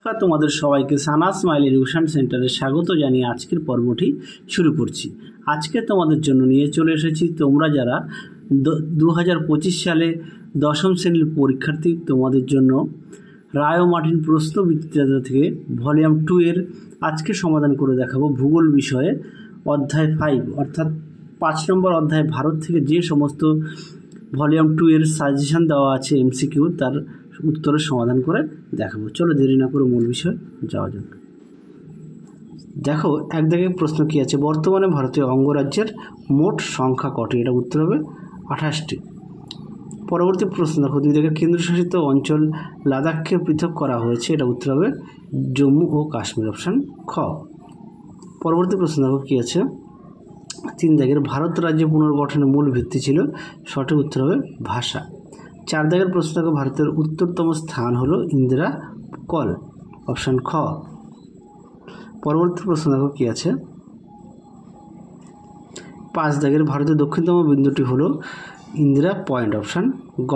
তোমাদের সবাইকে সানা smile education সেন্টারে স্বাগত জানিয়ে আজকের পর্বটি শুরু করছি। আজকে তোমাদের জন্য নিয়ে চলে এসেছি তোমরা যারা 2025 সালে দশম শ্রেণীর পরীক্ষার্থী, তোমাদের জন্য রায় ও মার্টিন প্রশ্নবিচিত্রা থেকে ভলিউম 2 এর আজকে সমাধান করে দেখাবো। ভূগোল বিষয়ে অধ্যায় 5 অর্থাৎ 5 নম্বর অধ্যায় ভারত থেকে যে সমস্ত ভলিউম 2 এর সাজেশন দেওয়া আছে এমসিকিউ, তার উত্তরের সমাধান করে দেখাবো। চলো দেরি না করে মূল বিষয় যাওয়া যাক। দেখো, এক দাগে প্রশ্ন কি আছে, বর্তমানে ভারতীয় অঙ্গরাজ্যের মোট সংখ্যা কটি? এটা উত্তর হবে 28টি। পরবর্তী প্রশ্ন দেখো, 2 দাগের কেন্দ্রশাসিত অঞ্চল লাদাখকে পৃথক করা হয়েছে, এটা উত্তর হবে জম্মু ও কাশ্মীর, অপশান খ। পরবর্তী প্রশ্ন দেখো কি আছে, 3 দাগের ভারত রাজ্য পুনর্গঠনের মূল ভিত্তি ছিল, সঠিক উত্তর হবে ভাষা। 4 দাগের প্রশ্ন দেখো, ভারতের উত্তরতম স্থান হলো ইন্দিরা কল, অপশান খ। পরবর্তী প্রশ্ন দেখো কি আছে, 5 দাগের ভারতের দক্ষিণতম বিন্দুটি হলো ইন্দিরা পয়েন্ট, অপশান গ।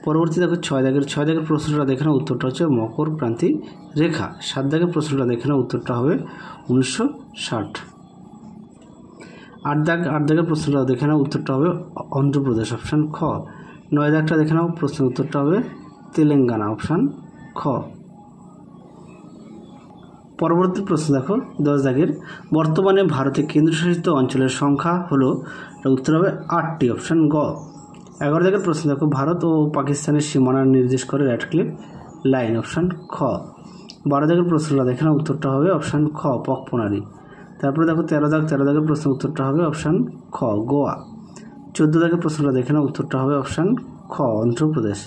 পরবর্তী দেখো 6 দাগের প্রশ্নটা দেখে নাও, উত্তরটা হচ্ছে মকর ক্রান্তি রেখা। 7 দাগের প্রশ্নটা দেখে নাও, উত্তরটা হবে 1960। 8 দাগের প্রশ্নটা দেখে নাও, উত্তরটা হবে অন্ধ্রপ্রদেশ, অপশান খ। 9 দাগটা দেখে নাও, প্রশ্নের উত্তরটা হবে তেলেঙ্গানা, অপশান খ। পরবর্তী প্রশ্ন দেখো 10 দাগের, বর্তমানে ভারতের কেন্দ্রশাসিত অঞ্চলের সংখ্যা হলো, উত্তর হবে 8টি, অপশান গ। 11 দাগের প্রশ্ন দেখো, ভারত ও পাকিস্তানের সীমানা নির্দেশ করে রেডক্লিফ লাইন, অপশান খ। 12 দাগের প্রশ্নটা দেখে নাও, উত্তরটা হবে অপশান খ পকপনারি। তারপরে দেখো 13 দাগের প্রশ্ন উত্তরটা হবে অপশান খ গোয়া। 14 দাগের প্রশ্নটা দেখে নাও, উত্তরটা হবে অপশান খ অন্ধ্রপ্রদেশ।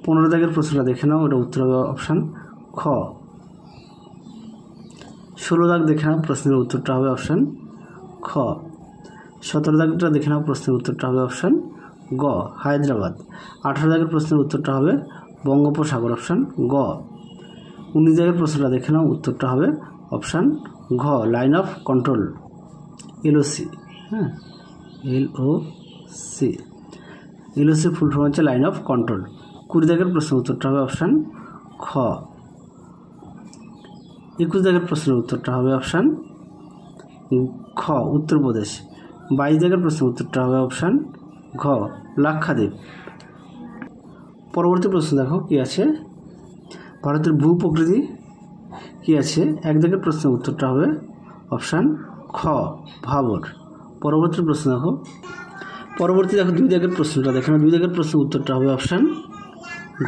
15 দাগের প্রশ্নটা দেখে নাও, এটা উত্তর হবে অপশান খ। 16 দাগ দেখে নাও, প্রশ্নের উত্তরটা হবে অপশান খ। 17 দাগটা দেখে নাও, প্রশ্নের উত্তরটা হবে অপশান গ হায়দ্রাবাদ। 18 দাগের প্রশ্নের উত্তরটা হবে বঙ্গোপসাগর, অপশান গ। 19 দাগের প্রশ্নটা দেখে নাও, উত্তরটা হবে অপশান ঘ লাইন অফ কন্ট্রোল, এলওসি। হ্যাঁ, এলওসি ফুল ফর্ম হচ্ছে লাইন অফ কন্ট্রোল। 20 দাগের প্রশ্নের উত্তরটা হবে অপশান খ। 21 দাগের প্রশ্নের উত্তরটা হবে অপশান খ উত্তরপ্রদেশ। 22 দাগের প্রশ্নের উত্তরটা হবে অপশান ঘ লাক্ষাদ্বীপ। পরবর্তী প্রশ্ন দেখো কি আছে, ভারতের ভূ প্রকৃতি কি আছে? 1 দাগের প্রশ্নের উত্তরটা হবে অপশান খ ভাবর। পরবর্তী প্রশ্ন দেখো 2 দাগের প্রশ্নটা দেখো, 2 দাগের প্রশ্নের উত্তরটা হবে অপশান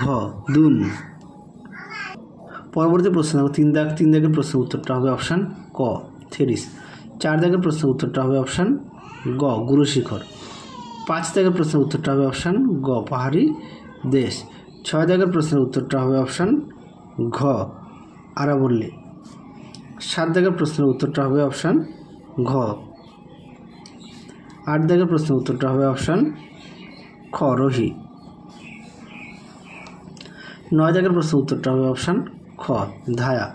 ঘ দুন। পরবর্তী প্রশ্ন দেখো 3 দাগের প্রশ্নের উত্তরটা হবে অপশান ক থেরিস। 4 দাগের প্রশ্নের উত্তরটা হবে অপশান গ গুরুশিখর। 5 দাগের প্রশ্নের উত্তরটা হবে অপশান গ পাহাড়ি দেশ। 6 দাগের প্রশ্নের উত্তরটা হবে অপশান ঘ আরাবল্লী। 7 দাগের প্রশ্নের উত্তরটা হবে অপশান ঘ। 8 দাগের প্রশ্নের উত্তরটা হবে অপশান খ রোহি। 9 দাগের প্রশ্নের উত্তরটা হবে অপশান খ ধায়া,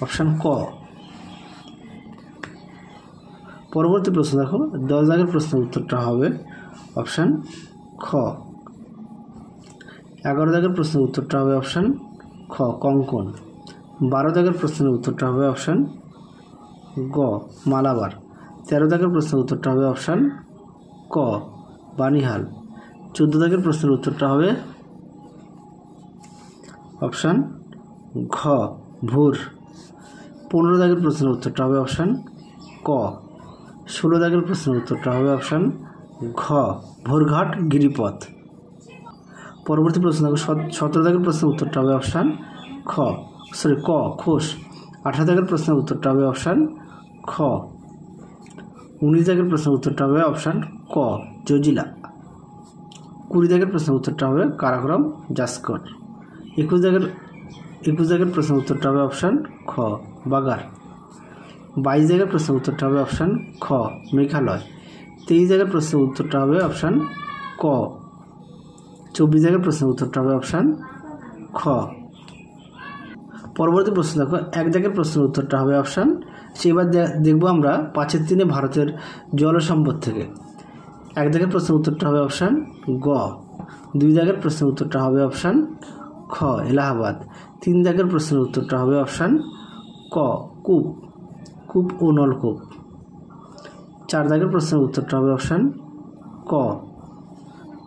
অপশান ক। পরবর্তী প্রশ্ন দেখো 10 দাগের প্রশ্নের উত্তরটা হবে অপশান খ। 11 দাগের প্রশ্নের উত্তরটা হবে অপশান খ কঙ্কন। 12 দাগের প্রশ্নের উত্তরটা হবে অপশান গ মালাবার। 13 দাগের প্রশ্নের উত্তরটা হবে অপশান ক বানিহাল। 14 দাগের প্রশ্নের উত্তরটা হবে অপশান ঘ ভুর। 15 দাগের প্রশ্নের উত্তরটা হবে অপশান ক। 16 দাগের প্রশ্নের উত্তরটা হবে অপশান ঘ ভোরঘাট গিরিপথ। পরবর্তী প্রশ্ন দেখো 17 দাগের প্রশ্নের উত্তরটা হবে অপশান ক খোস। 18 দাগের প্রশ্নের উত্তরটা হবে অপশান খ। 19 দাগের প্রশ্নের উত্তরটা হবে অপশান ক জজিলা। 20 দাগের প্রশ্নের উত্তরটা হবে কারাকোরাম জাস্কর। 21 দাগের প্রশ্নের উত্তরটা হবে অপশান খ বাগার। 22 দাগের প্রশ্নের উত্তরটা হবে অপশান খ মেঘালয়। 23 দাগের প্রশ্নের উত্তরটা হবে অপশান ক। 24 দাগের প্রশ্নের উত্তরটা হবে অপশান খ। পরবর্তী প্রশ্ন দেখো 1 দাগের প্রশ্নের উত্তরটা হবে অপশান, সেবার দেখবো আমরা 5-এর 3 ভারতের জল সম্পদ থেকে। 1 দাগের প্রশ্নের উত্তরটা হবে অপশান গ। 2 দাগের প্রশ্নের উত্তরটা হবে অপশান খ এলাহাবাদ। তিন দাগের প্রশ্নের উত্তরটা হবে অপশান ক কূপ, কূপ ও নলকূপ। চার দাগের প্রশ্নের উত্তরটা হবে অপশান ক।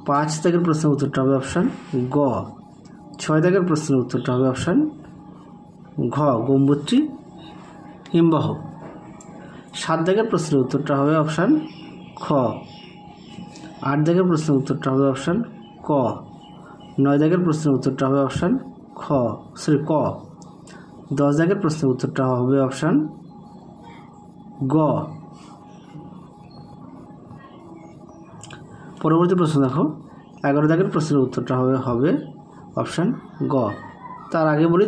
পাঁচ দাগের প্রশ্নের উত্তরটা হবে অপশান গ। ছয় দাগের প্রশ্নের উত্তরটা হবে অপশান ঘ গম্বুত্রী হিমবাহ। সাত দাগের প্রশ্নের উত্তরটা হবে অপশান খ। আট দাগের প্রশ্নের উত্তরটা হবে অপশান ক। নয় দাগের প্রশ্নের উত্তরটা হবে অপশান ক। 10 দাগের প্রশ্নের উত্তরটা হবে অপশান গ। পরবর্তী প্রশ্ন দেখো, 11 দাগের প্রশ্নের উত্তরটা হবে অপশান গ। তার আগে বলি,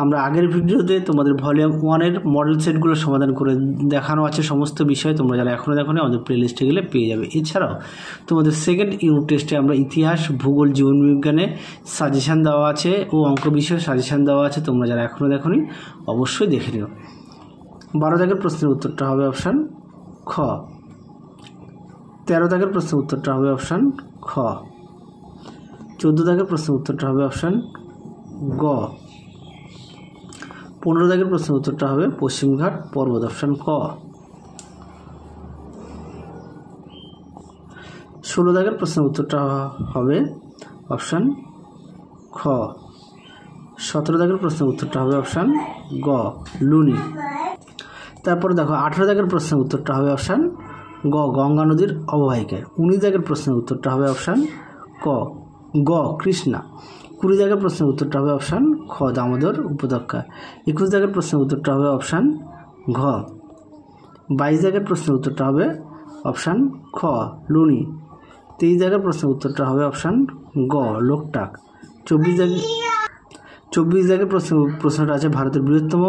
আমরা আগের ভিডিওতে তোমাদের ভলিউম 1-এর মডেল সেটগুলো সমাধান করে দেখানো আছে সমস্ত বিষয়। তোমরা যারা এখনও দেখোনি আমাদের প্লেলিস্টে গেলে পেয়ে যাবে। এছাড়াও তোমাদের সেকেন্ড ইউনিট টেস্টে আমরা ইতিহাস, ভূগোল, জীবনবিজ্ঞানে সাজেশান দেওয়া আছে ও অঙ্ক বিষয়ে সাজেশান দেওয়া আছে। তোমরা যারা এখনও দেখোনি অবশ্যই দেখে নিও। 12 দাগের প্রশ্নের উত্তরটা হবে অপশান খ। 13 দাগের প্রশ্নের উত্তরটা হবে অপশান খ। 14 দাগের প্রশ্নের উত্তরটা হবে অপশান গ। 15 দাগের প্রশ্নের উত্তরটা হবে পশ্চিমঘাট পর্বত, অপশান ক। 16 দাগের প্রশ্নের উত্তরটা হবে অপশান খ। 17 দাগের প্রশ্নের উত্তরটা হবে অপশান গ লুনি। তারপরে দেখো 18 দাগের প্রশ্নের উত্তরটা হবে অপশান গ গঙ্গা নদীর অববাহিকায়। 19 দাগের প্রশ্নের উত্তরটা হবে অপশান গ কৃষ্ণা। 20 দাগের প্রশ্নের উত্তরটা হবে অপশান খ দামোদর উপত্যকা। 21 দাগের প্রশ্নের উত্তরটা হবে অপশান ঘ। 22 দাগের প্রশ্নের উত্তরটা হবে অপশান খ লুনি। 23 দাগের প্রশ্নের উত্তরটা হবে অপশান গ লোকটাক। 24 দাগের প্রশ্নটা আছে ভারতের বৃহত্তম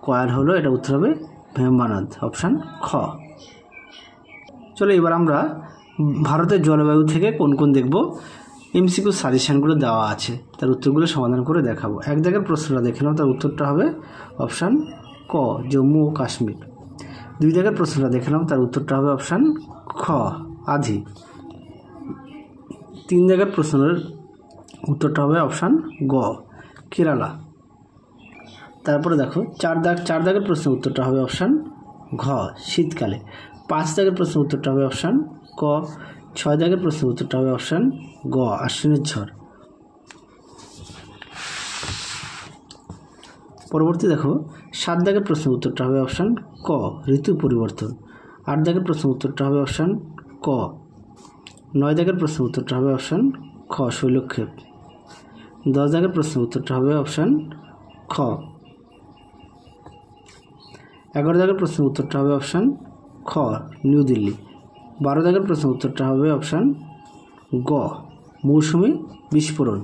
কয়াল হলো, এটা উত্তর হবে ভেম্বানাদ, অপশান খ। চলো এবার আমরা ভারতের জলবায়ু থেকে কোন কোন দেখব এমসিকিউ সাজেশানগুলো দেওয়া আছে, তার উত্তরগুলো সমাধান করে দেখাবো। 1 দাগের প্রশ্নটা দেখে নাও, তার উত্তরটা হবে অপশান ক জম্মু ও কাশ্মীর। 2 দাগের প্রশ্নটা দেখে নাও, তার উত্তরটা হবে অপশান খ আধি। 3 দাগের প্রশ্নের উত্তরটা হবে অপশান গ কেরালা। তারপরে দেখো 4 দাগের প্রশ্নের উত্তরটা হবে অপশান ঘ শীতকালে। 5 দাগের প্রশ্নের উত্তরটা হবে অপশান ক। 6 দাগের প্রশ্নের উত্তরটা হবে অপশান গ আশ্বিনের ঝড়। পরবর্তী দেখো 7 দাগের প্রশ্নের উত্তরটা হবে অপশান ক ঋতু পরিবর্তন। 8 দাগের প্রশ্নের উত্তরটা হবে অপশান ক। 9 দাগের প্রশ্নের উত্তরটা হবে অপশান খ শৈলক্ষেপ। 10 দাগের প্রশ্নের উত্তরটা হবে অপশান খ। 11 দাগের প্রশ্নের উত্তরটা হবে অপশান খ নিউ দিল্লি। 12 দাগের প্রশ্নের উত্তরটা হবে অপশান গ মৌসুমী বিস্ফোরণ।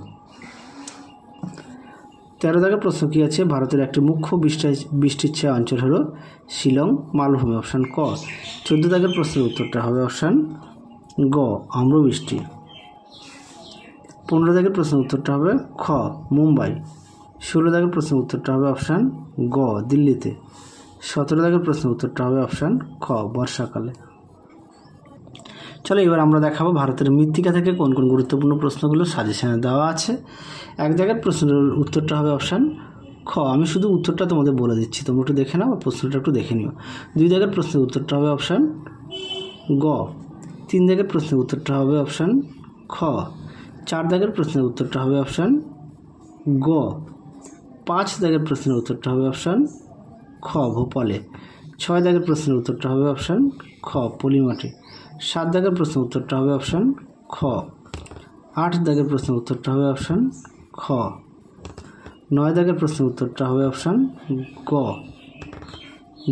13 দাগের প্রশ্ন কী আছে, ভারতের একটি মুখ্য বৃষ্টিচ্ছায়া অঞ্চল হলো শিলং মালভূমি, অপশান ক। 14 দাগের প্রশ্নের উত্তরটা হবে অপশান গ আম্রবৃষ্টি। 15 দাগের প্রশ্নের উত্তরটা হবে খ মুম্বাই। 16 দাগের প্রশ্নের উত্তরটা হবে অপশান গ দিল্লিতে। 17 দাগের প্রশ্নের উত্তরটা হবে অপশান খ বর্ষাকালে। চলো এবার আমরা দেখাবো ভারতের মৃত্তিকা থেকে কোন কোন গুরুত্বপূর্ণ প্রশ্নগুলো সাজেশনে দেওয়া আছে। 1 দাগের প্রশ্নের উত্তরটা হবে অপশান খ। আমি শুধু উত্তরটা তোমাদের বলে দিচ্ছি, তোমরা একটু দেখে নাও, প্রশ্নটা একটু দেখে নিও। 2 দাগের প্রশ্নের উত্তরটা হবে অপশান গ। 3 দাগের প্রশ্নের উত্তরটা হবে অপশান খ। 4 দাগের প্রশ্নের উত্তরটা হবে অপশান গ। 5 দাগের প্রশ্নের উত্তরটা হবে অপশান খ ভোপালে। 6 দাগের প্রশ্নের উত্তরটা হবে অপশান খ পলিমাটি। 7 দাগের প্রশ্নের উত্তরটা হবে অপশান খ। 8 দাগের প্রশ্নের উত্তরটা হবে অপশান খ। 9 দাগের প্রশ্নের উত্তরটা হবে অপশান গ।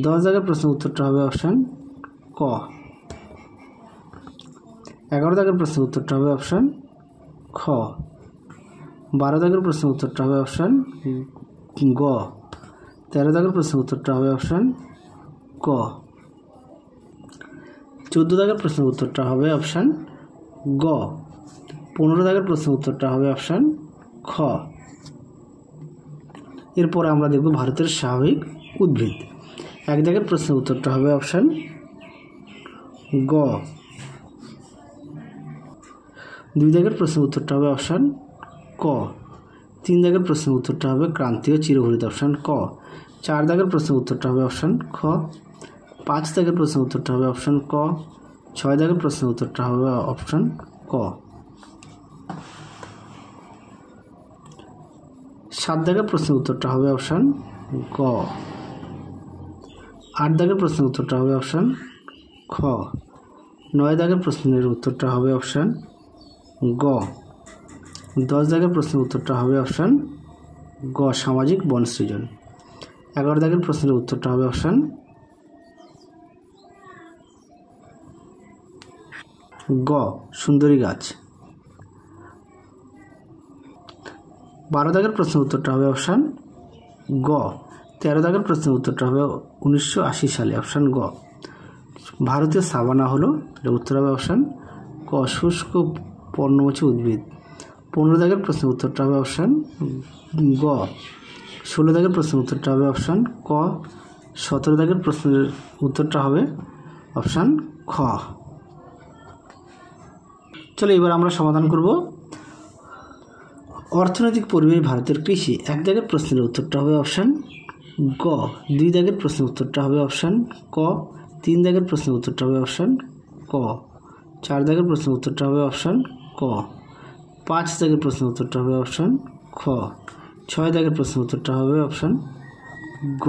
10 দাগের প্রশ্নের উত্তরটা হবে অপশান ক। 11 দাগের প্রশ্নের উত্তরটা হবে অপশান খ। 12 দাগের প্রশ্নের উত্তরটা হবে অপশান গ। 13 দাগের প্রশ্নের উত্তরটা হবে অপশান ক। 14 দাগের প্রশ্নের উত্তরটা হবে অপশান গ। 15 দাগের প্রশ্নের উত্তরটা হবে অপশান খ। এরপরে আমরা দেখব ভারতের স্বাভাবিক উদ্ভিদ। 1 দাগের প্রশ্নের উত্তরটা হবে অপশান গ। 2 দাগের প্রশ্নের উত্তরটা হবে অপশান ক। 3 দাগের প্রশ্নের উত্তরটা হবে ক্রান্তীয় চিরহরিৎ অপশান ক। 4 দাগের প্রশ্নের উত্তরটা হবে অপশান খ। 5 দাগের প্রশ্নের উত্তরটা হবে অপশান ক। 6 দাগের প্রশ্নের উত্তরটা হবে অপশান ক। 7 দাগের প্রশ্নের উত্তরটা হবে অপশান গ। 8 দাগের প্রশ্নের উত্তরটা হবে অপশান খ। 9 দাগের প্রশ্নের উত্তরটা হবে অপশান গ। 10 দাগের প্রশ্নের উত্তরটা হবে অপশান গ সামাজিক বন সৃজন। 11 দাগের প্রশ্নের উত্তরটা হবে অপশান গ সুন্দরী গাছ। 12 দাগের প্রশ্নের উত্তরটা হবে অপশান গ। 13 দাগের প্রশ্নের উত্তরটা হবে 1980 সালে অপশান গ। ভারতীয় সাভানা হলো, এটা উত্তর হবে অপশান ক শুষ্ক পর্ণমোচী উদ্ভিদ। 15 দাগের প্রশ্নের উত্তরটা হবে অপশান গ। 16 দাগের প্রশ্নের উত্তরটা হবে অপশান ক। 17 দাগের প্রশ্নের উত্তরটা হবে অপশান খ। চলো এবার আমরা সমাধান করব। অর্থনৈতিক পরিবেশ ভারতের কৃষি। 1 দাগের প্রশ্নের উত্তরটা হবে অপশান গ। 2 দাগের প্রশ্নের উত্তরটা হবে অপশান ক। 3 দাগের প্রশ্নের উত্তরটা হবে অপশান ক। 4 দাগের প্রশ্নের উত্তরটা হবে অপশান ক। 5 দাগের প্রশ্নের উত্তরটা হবে অপশান খ। 6 দাগের প্রশ্নের উত্তরটা হবে অপশান গ।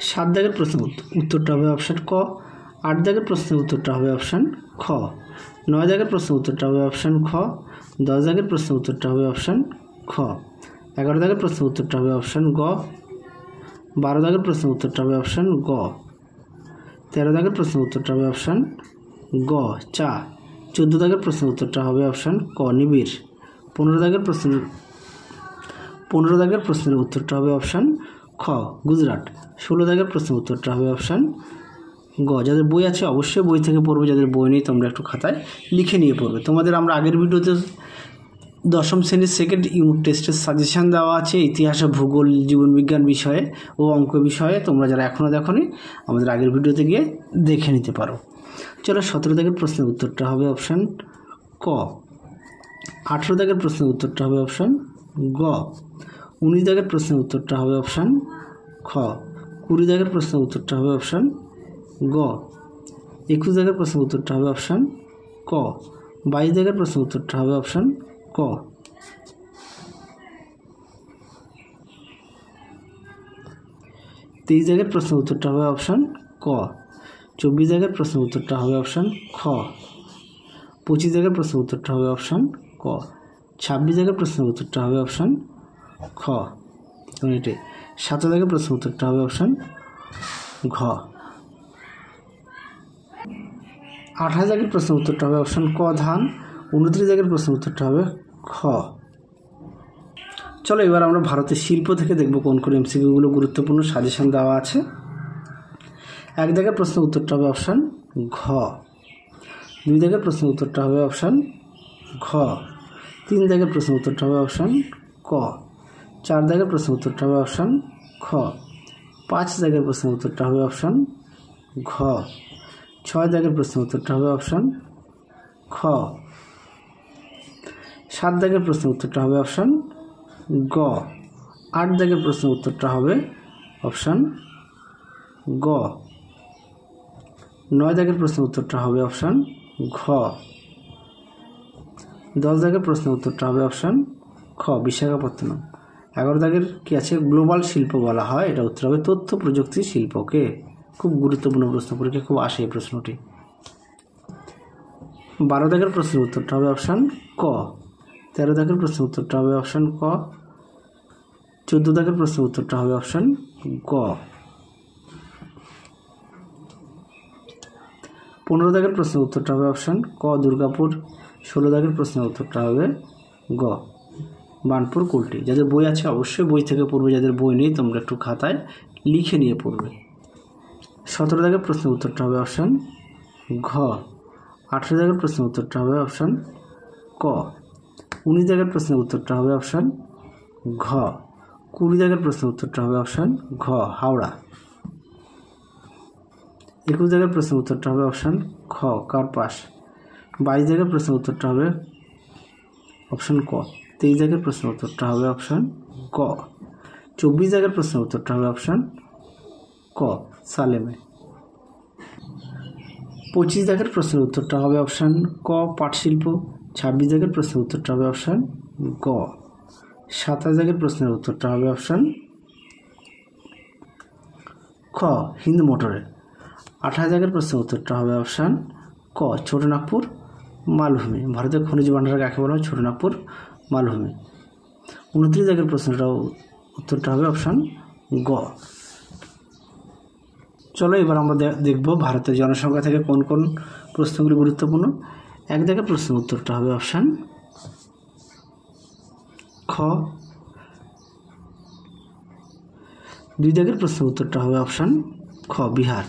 7 দাগের প্রশ্নের উত্তরটা হবে অপশান ক। 8 দাগের প্রশ্নের উত্তরটা হবে অপশান খ। 9 দাগের প্রশ্নের উত্তরটা হবে অপশান খ। 10 দাগের প্রশ্নের উত্তরটা হবে অপশান খ। 11 দাগের প্রশ্নের উত্তরটা হবে অপশান গ। 12 দাগের প্রশ্নের উত্তরটা হবে অপশান গ। 13 দাগের প্রশ্নের উত্তরটা হবে অপশান গ চা। 14 দাগের প্রশ্নের উত্তরটা হবে অপশান ক নিবিড়। 15 দাগের প্রশ্নের উত্তরটা হবে অপশান খ গুজরাট। 16 দাগের প্রশ্নের উত্তরটা হবে অপশান গ। যাদের বই আছে অবশ্যই বই থেকে পড়বে, যাদের বই নেই তোমরা একটু খাতায় লিখে নিয়ে পড়বে। তোমাদের আমরা আগের ভিডিওতে দশম শ্রেণীর সেকেন্ড ইউনিট টেস্টের সাজেশান দেওয়া আছে ইতিহাস, ভূগোল, জীবনবিজ্ঞান বিষয়ে ও অঙ্ক বিষয়ে। তোমরা যারা এখনও দেখোনি আমাদের আগের ভিডিওতে গিয়ে দেখে নিতে পারো। চলো 17 দাগের প্রশ্নের উত্তরটা হবে অপশান ক। 18 দাগের প্রশ্নের উত্তরটা হবে অপশান গ। 19 দাগের প্রশ্নের উত্তরটা হবে অপশান খ। 20 দাগের প্রশ্নের উত্তরটা হবে অপশান গ। 21 দাগের প্রশ্নের উত্তরটা হবে অপশান ক। 22 দাগের প্রশ্নের উত্তরটা হবে অপশান ক। 23 দাগের প্রশ্নের উত্তরটা হবে অপশান ক। 24 দাগের প্রশ্নের উত্তরটা হবে অপশান খ। 25 দাগের প্রশ্নের উত্তরটা হবে অপশান ক। 26 দাগের প্রশ্নের উত্তরটা হবে অপশান খ। 27 দাগের প্রশ্নের উত্তরটা হবে অপশান ঘ। 28 দাগের প্রশ্নের উত্তরটা হবে অপশান ক ধান। 29 দাগের প্রশ্নের উত্তরটা হবে খ। চলো এবার আমরা ভারতের শিল্প থেকে দেখব কোন কোন এমসিকিউগুলো গুরুত্বপূর্ণ সাজেশন দেওয়া আছে। 1 দাগের প্রশ্নের উত্তরটা হবে অপশান ঘ। 2 দাগের প্রশ্নের উত্তরটা হবে অপশান ঘ। 3 দাগের প্রশ্নের উত্তরটা হবে অপশান ক। 4 দাগের প্রশ্নের উত্তরটা হবে অপশান খ। 5 দাগের প্রশ্নের উত্তরটা হবে অপশান ঘ। 6 দাগের প্রশ্নের উত্তরটা হবে অপশান খ। 7 দাগের প্রশ্নের উত্তরটা হবে অপশান গ। 8 দাগের প্রশ্নের উত্তরটা হবে অপশান গ। 9 দাগের প্রশ্নের উত্তরটা হবে অপশান ঘ। 10 দাগের প্রশ্নের উত্তরটা হবে অপশান খ বিশাখাপত্তনম। 11 দাগের কি আছে গ্লোবাল শিল্প বলা হয়, এটা উত্তর হবে তথ্য প্রযুক্তি শিল্পকে। খুব গুরুত্বপূর্ণ প্রশ্ন, পরীক্ষায় খুব আসে এই প্রশ্নটি। 12 দাগের প্রশ্নের উত্তরটা হবে অপশান ক। 13 দাগের প্রশ্নের উত্তরটা হবে অপশান ক। 14 দাগের প্রশ্নের উত্তরটা হবে অপশান গ। 15 দাগের প্রশ্নের উত্তরটা হবে অপশান ক দুর্গাপুর। 16 দাগের প্রশ্নের উত্তরটা হবে গ বানপুর কুলটি। যাদের বই আছে অবশ্যই বই থেকে পড়বে, যাদের বই নেই তোমরা একটু খাতায় লিখে নিয়ে পড়বে। 17 দাগের প্রশ্নের উত্তরটা হবে অপশান ঘ। 18 দাগের প্রশ্নের উত্তরটা হবে অপশান ক। 19 দাগের প্রশ্নের উত্তরটা হবে অপশান ঘ। 20 দাগের প্রশ্নের উত্তরটা হবে অপশান ঘ হাওড়া। 21 দাগের প্রশ্নের উত্তরটা হবে অপশান খ কার্পাস। 22 দাগের প্রশ্নের উত্তরটা হবে অপশান ক 23 দাগের প্রশ্নের উত্তরটা হবে অপশান ক। 24 দাগের প্রশ্নের উত্তরটা হবে অপশান ক সালেমে। 25 দাগের প্রশ্নের উত্তরটা হবে অপশান ক পাটশিল্প। 26 দাগের প্রশ্নের উত্তরটা হবে অপশান গ। 27 দাগের প্রশ্নের উত্তরটা হবে অপশান খ হিন্দু মোটরে। 28 দাগের প্রশ্নের উত্তরটা হবে অপশান ক ছোটনাগপুর মালভূমি। ভারতের খনিজ ভাণ্ডার কাকে বলা হয়? ছোটনাগপুর মালভূমি। 29 দাগের প্রশ্নটাও উত্তরটা হবে অপশান গ। চলো এবার আমরা দেখব ভারতের জনসংখ্যা থেকে কোন কোন প্রশ্নগুলি গুরুত্বপূর্ণ। 1 দাগের প্রশ্নের উত্তরটা হবে অপশান খ। 2 দাগের প্রশ্নের উত্তরটা হবে অপশান খ বিহার।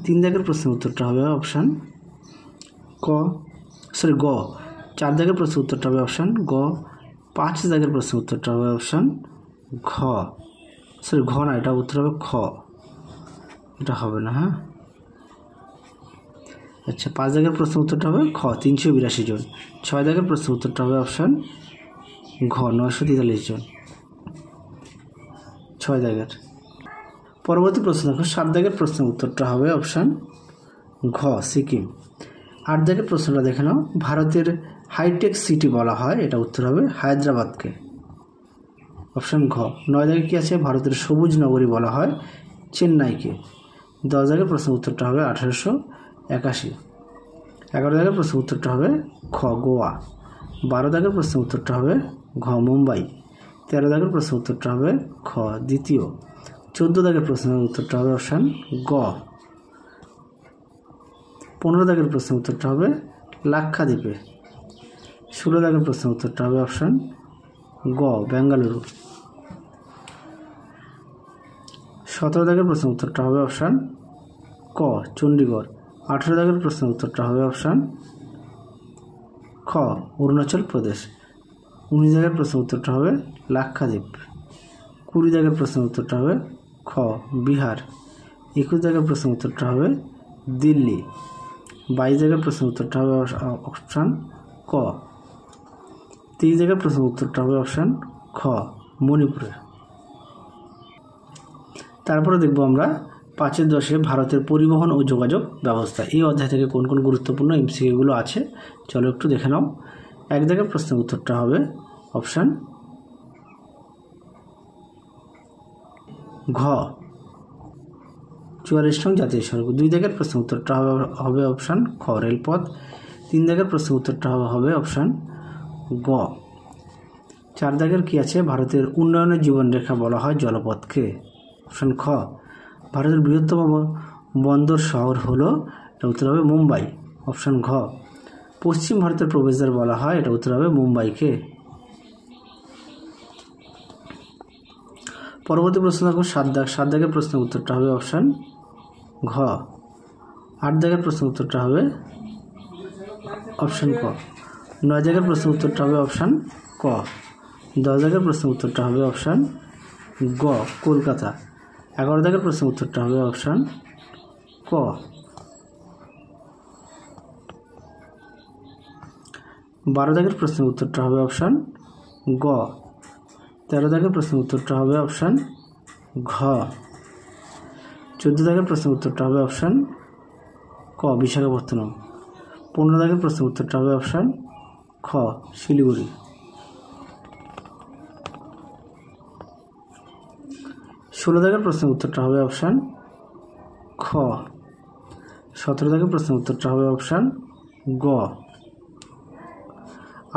3 দাগের প্রশ্নের উত্তরটা হবে অপশান গ। 4 দাগের প্রশ্নের উত্তরটা হবে অপশান গ। 5 দাগের প্রশ্নের উত্তরটা হবে অপশান ঘ না, এটা উত্তর হবে খ, এটা হবে না। হ্যাঁ আচ্ছা, 5 দাগের প্রশ্নের উত্তরটা হবে খ 382 জন। 6 দাগের প্রশ্নের উত্তরটা হবে অপশান ঘ 943 জন। 6 দাগের। পরবর্তী প্রশ্ন দেখো, 7 দাগের প্রশ্নের উত্তরটা হবে অপশান ঘ সিকিম। 8 দাগের প্রশ্নটা দেখে নাও, ভারতের হাইটেক সিটি বলা হয়, এটা উত্তর হবে হায়দ্রাবাদকে, অপশান ঘ। 9 দাগে কী আছে? ভারতের সবুজ নগরী বলা হয় চেন্নাইকে। 10 দাগের প্রশ্নের উত্তরটা হবে 1881। 11 দাগের প্রশ্নের উত্তরটা হবে খ গোয়া। 12 দাগের প্রশ্নের উত্তরটা হবে ঘ মুম্বাই। 13 দাগের প্রশ্নের উত্তরটা হবে খ দ্বিতীয়। 14 দাগের প্রশ্নের উত্তরটা হবে অপশান গ। 15 দাগের প্রশ্নের উত্তরটা হবে লাক্ষাদ্বীপে। 16 দাগের প্রশ্নের উত্তরটা হবে অপশান গ বেঙ্গালুরু। 17 দাগের প্রশ্নের উত্তরটা হবে অপশান ক চণ্ডীগড়। 18 দাগের প্রশ্নের উত্তরটা হবে অপশান খ অরুণাচল প্রদেশ। 19 দাগের প্রশ্নের উত্তরটা হবে লাক্ষাদ্বীপ। 20 দাগের প্রশ্নের উত্তরটা হবে খ বিহার। 21 দাগের প্রশ্নের উত্তরটা হবে দিল্লি। 22 দাগের প্রশ্নের উত্তরটা হবে অপশান ক। 23 দাগের প্রশ্নের উত্তরটা হবে অপশান খ মণিপুরে। তারপরে দেখব আমরা 5-10 ভারতের পরিবহন ও যোগাযোগ ব্যবস্থা। এই অধ্যায় থেকে কোন কোন গুরুত্বপূর্ণ এমসিকিউগুলো আছে চলো একটু দেখে নাও। 1 দাগের প্রশ্নের উত্তরটা হবে অপশান ঘ 44 নং জাতীয় সড়ক। 2 দাগের প্রশ্নের উত্তরটা হবে অপশান খ রেলপথ। 3 দাগের প্রশ্নের উত্তরটা হবে অপশান গ। 4 দাগের কি আছে? ভারতের উন্নয়নের জীবনরেখা বলা হয় জলপথকে, অপশান খ। ভারতের বৃহত্তম বন্দর শহর হলো, এটা উত্তর হবে মুম্বাই, অপশান ঘ। পশ্চিম ভারতের প্রবেশদ্বার বলা হয়, এটা উত্তর হবে মুম্বাইকে। পরবর্তী প্রশ্ন দেখো 7 দাগ। 7 দাগের প্রশ্নের উত্তরটা হবে অপশান ঘ। 8 দাগের প্রশ্নের উত্তরটা হবে অপশান ক। 9 দাগের প্রশ্নের উত্তরটা হবে অপশান ক। 10 দাগের প্রশ্নের উত্তরটা হবে অপশান গ কলকাতা। 11 দাগের প্রশ্নের উত্তরটা হবে অপশান ক। 12 দাগের প্রশ্নের উত্তরটা হবে অপশান গ। 13 দাগের প্রশ্নের উত্তরটা হবে অপশান ঘ। 14 দাগের প্রশ্নের উত্তরটা হবে অপশান ক বিশাখাপত্তনম। 15 দাগের প্রশ্নের উত্তরটা হবে অপশান খ শিলিগুড়ি। 16 দাগের প্রশ্নের উত্তরটা হবে অপশান খ। 17 দাগের প্রশ্নের উত্তরটা হবে অপশান গ।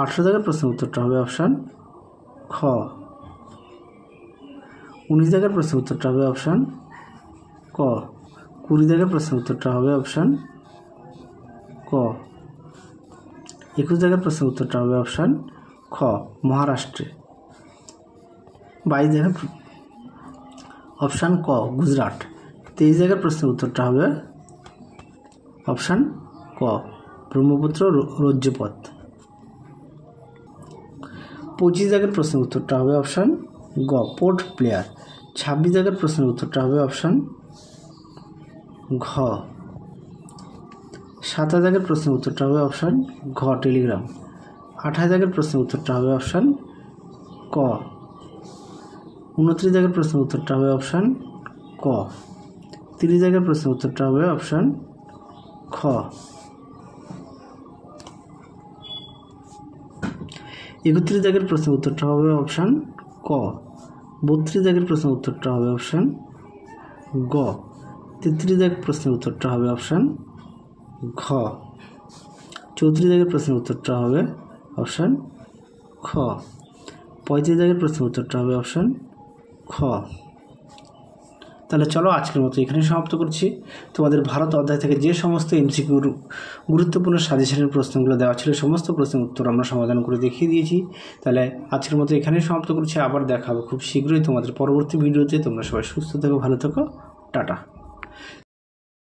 18 দাগের প্রশ্নের উত্তরটা হবে অপশান খ। 19 দাগের প্রশ্নের উত্তরটা হবে অপশান ক। 20 দাগের প্রশ্নের উত্তরটা হবে অপশান ক। 21 দাগের প্রশ্নের উত্তরটা হবে অপশান খ মহারাষ্ট্রে। 22 দাগের অপশান ক গুজরাট। 23 দাগের প্রশ্নের উত্তরটা হবে অপশান ক ব্রহ্মপুত্র রজ্জুপথ। 25 দাগের প্রশ্নের উত্তরটা হবে অপশান গ পোর্ট ব্লেয়ার। 26 দাগের প্রশ্নের উত্তরটা হবে অপশান ঘ। 27 দাগের প্রশ্নের উত্তরটা হবে অপশান ঘ টেলিগ্রাম। 28 দাগের প্রশ্নের উত্তরটা হবে অপশান ক। 29 দাগের প্রশ্নের উত্তরটা হবে অপশান ক। 30 দাগের প্রশ্নের উত্তরটা হবে অপশান খ। 31 দাগের প্রশ্নের উত্তরটা হবে অপশান ক। 32 দাগের প্রশ্নের উত্তরটা হবে অপশান গ। 33 দাগের প্রশ্নের উত্তরটা হবে অপশান ঘ। 34 দাগের প্রশ্নের উত্তরটা হবে অপশান খ। 35 দাগের প্রশ্নের উত্তরটা হবে অপশান খ। তাহলে চলো আজকের মতো এখানে সমাপ্ত করছি। তোমাদের ভারত অধ্যায় থেকে যে সমস্ত এমসিকিউর গুরুত্বপূর্ণ সাজেশনের প্রশ্নগুলো দেওয়া ছিল সমস্ত প্রশ্নের উত্তর আমরা সমাধান করে দেখিয়ে দিয়েছি। তাহলে আজকের মতো এখানেই সমাপ্ত করছি। আবার দেখা হবে খুব শীঘ্রই তোমাদের পরবর্তী ভিডিওতে। তোমরা সবাই সুস্থ থেকো, ভালো থেকো, টাটা।